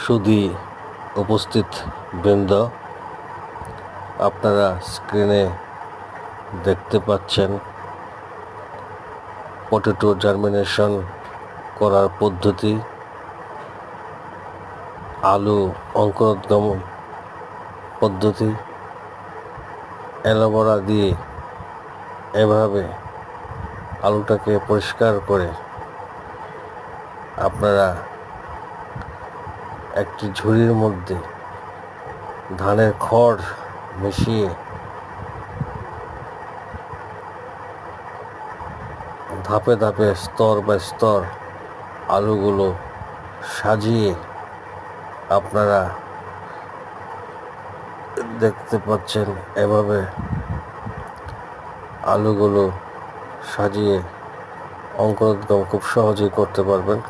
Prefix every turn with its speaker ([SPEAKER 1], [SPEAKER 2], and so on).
[SPEAKER 1] সুধী উপস্থিত বৃন্দ, আপনারা স্ক্রিনে দেখতে পাচ্ছেন পটেটো জার্মিনেশন করার পদ্ধতি, আলু অঙ্কুরোদ্গম পদ্ধতি। অ্যালোভেরা দিয়ে এভাবে আলুটাকে পরিষ্কার করে আপনারা একটি ঝুড়ির মধ্যে ধানের খড় মিশিয়ে ধাপে ধাপে স্তর বাই স্তর আলুগুলো সাজিয়ে আপনারা দেখতে পাচ্ছেন। এভাবে আলুগুলো সাজিয়ে অঙ্কুরোদ্গম খুব সহজেই করতে পারবেন।